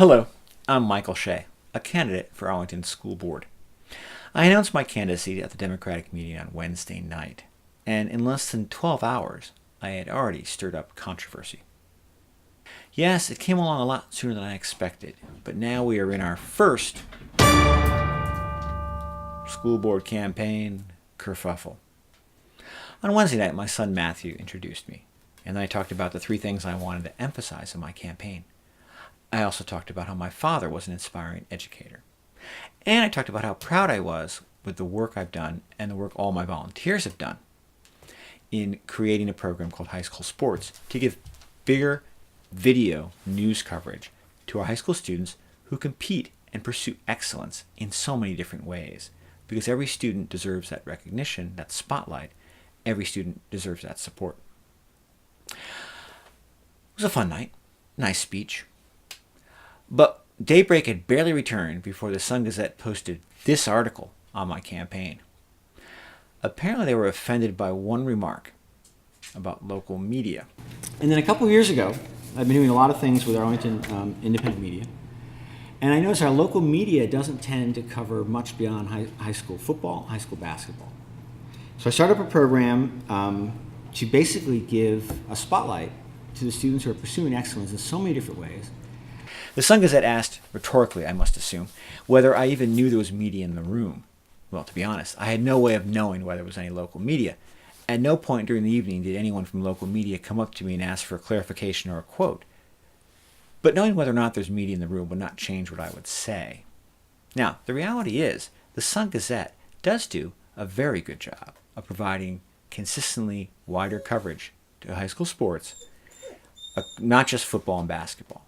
Hello, I'm Michael Shea, a candidate for Arlington School Board. I announced my candidacy at the Democratic meeting on Wednesday night, and in less than 12 hours, I had already stirred up controversy. Yes, it came along a lot sooner than I expected, but now we are in our first school board campaign kerfuffle. On Wednesday night, my son Matthew introduced me, and then I talked about the three things I wanted to emphasize in my campaign. I also talked about how my father was an inspiring educator. And I talked about how proud I was with the work I've done and the work all my volunteers have done in creating a program called High School Sports to give bigger video news coverage to our high school students who compete and pursue excellence in so many different ways. Because every student deserves that recognition, that spotlight. Every student deserves that support. It was a fun night. Nice speech. But daybreak had barely returned before the Sun-Gazette posted this article on my campaign. Apparently they were offended by one remark about local media. And then a couple of years ago, I've been doing a lot of things with Arlington independent media. And I noticed our local media doesn't tend to cover much beyond high school football, high school basketball. So I started up a program to basically give a spotlight to the students who are pursuing excellence in so many different ways. The Sun-Gazette asked, rhetorically I must assume, whether I even knew there was media in the room. Well, to be honest, I had no way of knowing whether there was any local media. At no point during the evening did anyone from local media come up to me and ask for a clarification or a quote. But knowing whether or not there's media in the room would not change what I would say. Now, the reality is, the Sun-Gazette does do a very good job of providing consistently wider coverage to high school sports, not just football and basketball.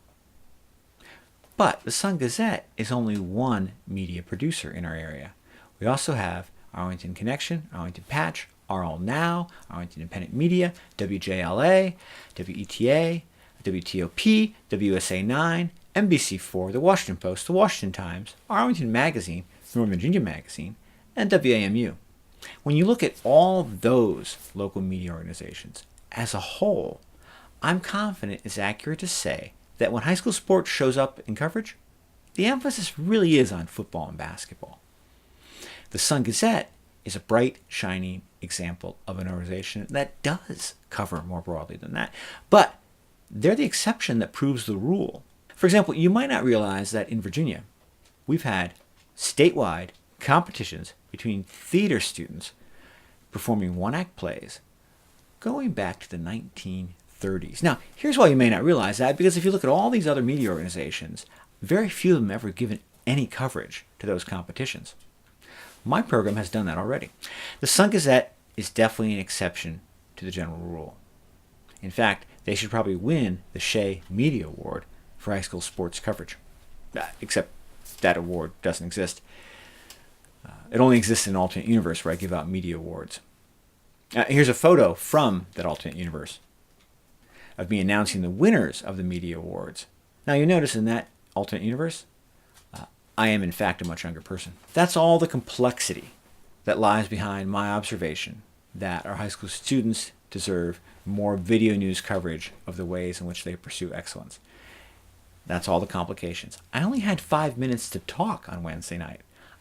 But the Sun-Gazette is only one media producer in our area. We also have Arlington Connection, Arlington Patch, RL Now, Arlington Independent Media, WJLA, WETA, WTOP, WSA9, NBC4, The Washington Post, The Washington Times, Arlington Magazine, Northern Virginia Magazine, and WAMU. When you look at all those local media organizations as a whole, I'm confident it's accurate to say that when high school sports shows up in coverage, the emphasis really is on football and basketball. The Sun-Gazette is a bright, shining example of an organization that does cover more broadly than that. But they're the exception that proves the rule. For example, you might not realize that in Virginia, we've had statewide competitions between theater students performing one-act plays going back to the 1930s. Now, here's why you may not realize that, because if you look at all these other media organizations, very few of them ever given any coverage to those competitions. My program has done that already. The Sun-Gazette is definitely an exception to the general rule. In fact, they should probably win the Shea Media Award for high school sports coverage. Except that award doesn't exist. It only exists in an alternate universe where I give out media awards. Here's a photo from that alternate universe of me announcing the winners of the media awards. Now you notice in that alternate universe, I am in fact a much younger person. That's all the complexity that lies behind my observation that our high school students deserve more video news coverage of the ways in which they pursue excellence. That's all the complications. I only had 5 minutes to talk on Wednesday night.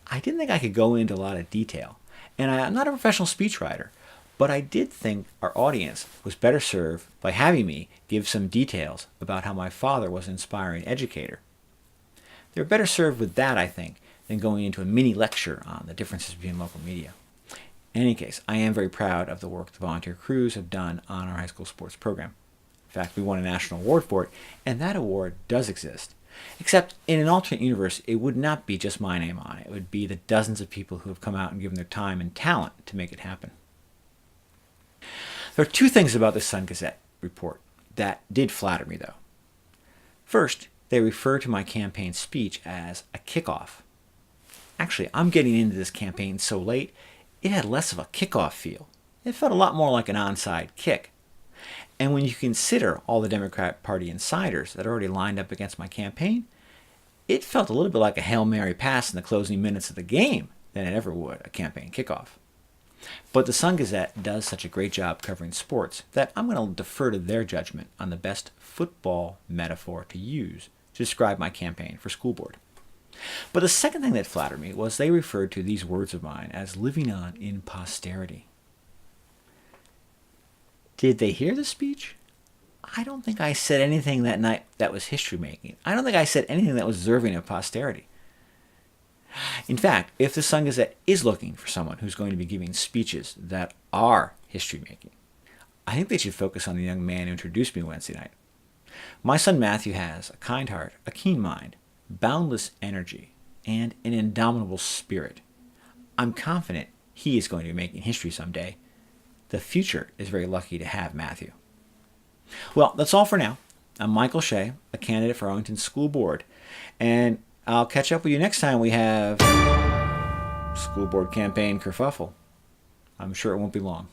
I didn't think I could go into a lot of detail. And I'm not a professional speechwriter, but I did think our audience was better served by having me give some details about how my father was an inspiring educator. They're better served with that, I think, than going into a mini lecture on the differences between local media. In any case, I am very proud of the work the volunteer crews have done on our high school sports program. In fact, we won a national award for it, and that award does exist. Except in an alternate universe, it would not be just my name on it. It would be the dozens of people who have come out and given their time and talent to make it happen. There are two things about the Sun-Gazette report that did flatter me, though. First, they refer to my campaign speech as a kickoff. Actually, I'm getting into this campaign so late, it had less of a kickoff feel. It felt a lot more like an onside kick. And when you consider all the Democrat Party insiders that already lined up against my campaign, it felt a little bit like a Hail Mary pass in the closing minutes of the game than it ever would a campaign kickoff. But the Sun-Gazette does such a great job covering sports that I'm going to defer to their judgment on the best football metaphor to use to describe my campaign for school board. But the second thing that flattered me was they referred to these words of mine as living on in posterity. Did they hear the speech? I don't think I said anything that night that was history-making. I don't think I said anything that was deserving of posterity. In fact, if the Sun Gazette is looking for someone who's going to be giving speeches that are history-making, I think they should focus on the young man who introduced me Wednesday night. My son Matthew has a kind heart, a keen mind, boundless energy, and an indomitable spirit. I'm confident he is going to be making history someday. The future is very lucky to have Matthew. Well, that's all for now. I'm Michael Shea, a candidate for Arlington School Board, and I'll catch up with you next time we have school board campaign kerfuffle. I'm sure it won't be long.